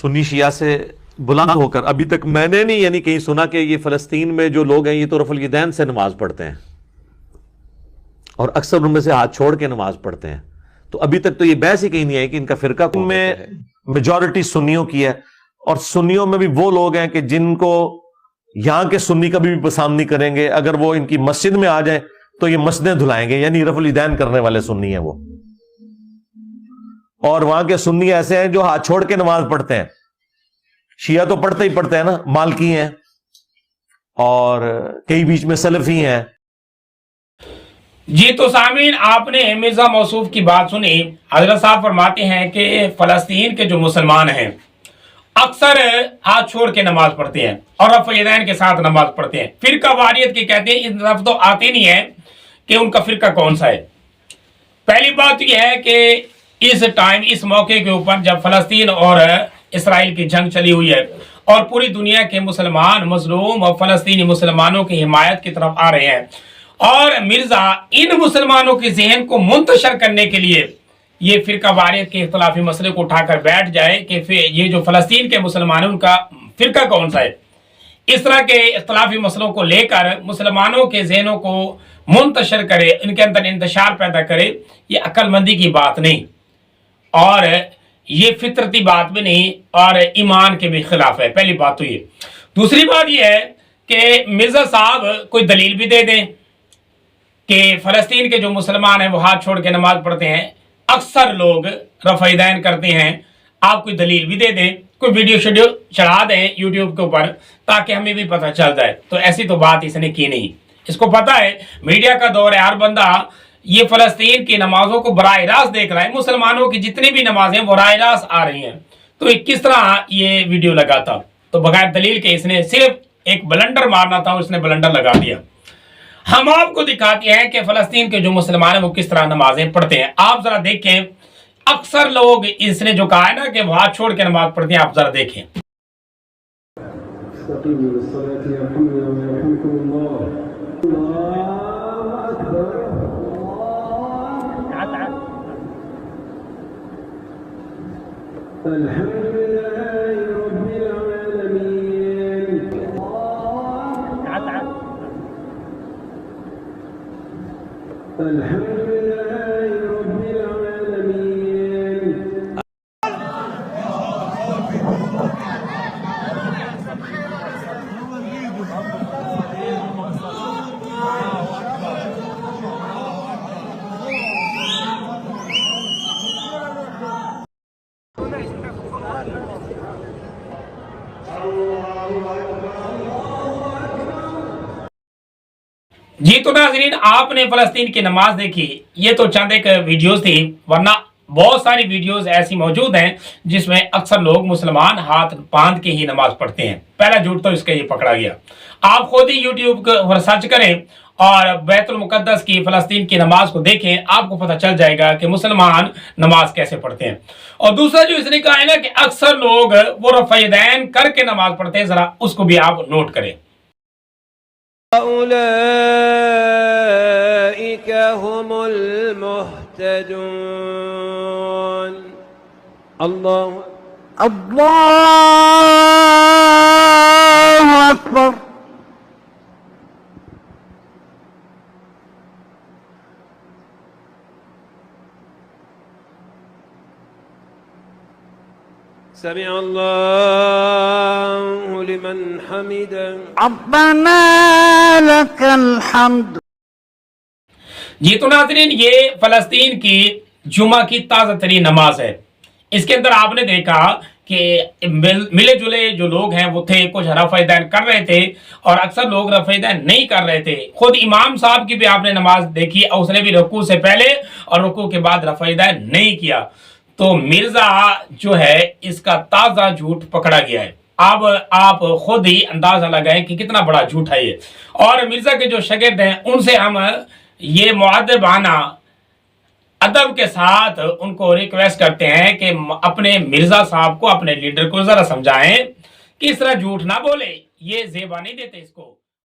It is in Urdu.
سنی شیعہ سے بلند ہو کر ابھی تک میں نے نہیں یعنی کہیں سنا کہ یہ فلسطین میں جو لوگ ہیں یہ تو رفع الیدین سے نماز پڑھتے ہیں اور اکثر ان میں سے ہاتھ چھوڑ کے نماز پڑھتے ہیں. تو ابھی تک تو یہ بحث ہی کہیں نہیں ہے کہ ان کا فرقہ کون میں میجورٹی سنیوں کی ہے، اور سنیوں میں بھی وہ لوگ ہیں کہ جن کو یہاں کے سنی کبھی بھی پسند نہیں کریں گے. اگر وہ ان کی مسجد میں آ جائیں تو یہ مسجدیں دھلائیں گے، یعنی رفع الیدین کرنے والے سنی ہیں وہ. اور وہاں کے سنی ایسے ہیں جو ہاتھ چھوڑ کے نماز پڑھتے ہیں. شیعہ تو پڑھتے ہی پڑھتے ہیں نا، مالکی ہیں اور کئی بیچ میں سلفی ہیں. جی تو سامعین، آپ نے مرزا موصوف کی بات سنی. حضرت صاحب فرماتے ہیں کہ فلسطین کے جو مسلمان ہیں اکثر ہاتھ چھوڑ کے نماز پڑھتے ہیں اور رفع الیدین کے ساتھ نماز پڑھتے ہیں. فرقہ واریت کی کہتے ہیں، اس طرف تو آتے نہیں ہیں کہ ان کا فرقہ کون سا ہے. پہلی بات یہ ہے کہ اس ٹائم، اس موقع کے اوپر جب فلسطین اور اسرائیل کی جنگ چلی ہوئی ہے اور پوری دنیا کے مسلمان مظلوم اور فلسطینی مسلمانوں کی حمایت کی طرف آ رہے ہیں، اور مرزا ان مسلمانوں کے ذہن کو منتشر کرنے کے لیے یہ فرقہ واریت کے اختلافی مسئلے کو اٹھا کر بیٹھ جائے کہ یہ جو فلسطین کے مسلمان ہیں ان کا فرقہ کون سا ہے. اس طرح کے اختلافی مسئلوں کو لے کر مسلمانوں کے ذہنوں کو منتشر کرے، ان کے اندر انتشار پیدا کرے، یہ عقل مندی کی بات نہیں اور یہ فطرتی بات بھی نہیں اور ایمان کے بھی خلاف ہے. پہلی بات تو یہ. دوسری بات یہ ہے کہ مرزا صاحب کوئی دلیل بھی دے دیں کہ فلسطین کے جو مسلمان ہیں وہ ہاتھ چھوڑ کے نماز پڑھتے ہیں، اکثر لوگ رفع الیدین کرتے ہیں. آپ کوئی دلیل بھی دے دیں، کوئی ویڈیو شیڈیو چڑھا دیں یوٹیوب کے اوپر تاکہ ہمیں بھی پتہ چل جائے. تو ایسی تو بات اس نے کی نہیں. اس کو پتہ ہے میڈیا کا دور ہے، ہر بندہ یہ فلسطین کی نمازوں کو براہ راست دیکھ رہا ہے. مسلمانوں کی جتنی بھی نمازیں وہ براہ راست آ رہی ہیں، تو کس طرح یہ ویڈیو لگا تھا؟ تو بغیر دلیل کے اس نے صرف ایک بلنڈر مارنا تھا، اس نے بلنڈر لگا دیا. ہم آپ کو دکھاتے ہیں کہ فلسطین کے جو مسلمان ہیں وہ کس طرح نمازیں پڑھتے ہیں. آپ ذرا دیکھیں، اکثر لوگ اس نے جو کہا ہے نا کہ وہ ہاتھ چھوڑ کے نماز پڑھتے ہیں، آپ ذرا دیکھیں. جی تو ناظرین، آپ نے فلسطین کی نماز دیکھی. یہ تو چند ایک ویڈیوز تھی، ورنہ بہت ساری ویڈیوز ایسی موجود ہیں جس میں اکثر لوگ مسلمان ہاتھ باندھ کے ہی نماز پڑھتے ہیں. پہلا جھوٹ تو اس کا یہ پکڑا گیا. آپ خود ہی یوٹیوب پر سرچ کریں اور بیت المقدس کی فلسطین کی نماز کو دیکھیں، آپ کو پتہ چل جائے گا کہ مسلمان نماز کیسے پڑھتے ہیں. اور دوسرا جو اس نے کہا ہے نا کہ اکثر لوگ وہ رفع الیدین کر کے نماز پڑھتے ہیں، ذرا اس کو بھی آپ نوٹ کریں. أولئك هم المهتدون. الله أكبر. سمع الله لمن حمده. ربنا لك الحمد. جی تو ناظرین، یہ فلسطین کی جمعہ کی تازہ ترین نماز ہے. اس کے اندر آپ نے دیکھا کہ ملے جلے جو لوگ ہیں وہ تھے، کچھ رفع الیدین کر رہے تھے اور اکثر لوگ رفع الیدین نہیں کر رہے تھے. خود امام صاحب کی بھی آپ نے نماز دیکھی اور اس نے بھی رکوع سے پہلے اور رکوع کے بعد رفع الیدین نہیں کیا. تو مرزا جو ہے اس کا تازہ جھوٹ پکڑا گیا ہے. اب آپ خود ہی اندازہ لگائیں کہ کتنا بڑا جھوٹ ہے یہ. اور مرزا کے جو شاگرد ہیں ان سے ہم یہ مؤدبانہ ادب کے ساتھ ان کو ریکویسٹ کرتے ہیں کہ اپنے مرزا صاحب کو، اپنے لیڈر کو ذرا سمجھائیں کہ اس طرح جھوٹ نہ بولے، یہ زیبا نہیں دیتے اس کو.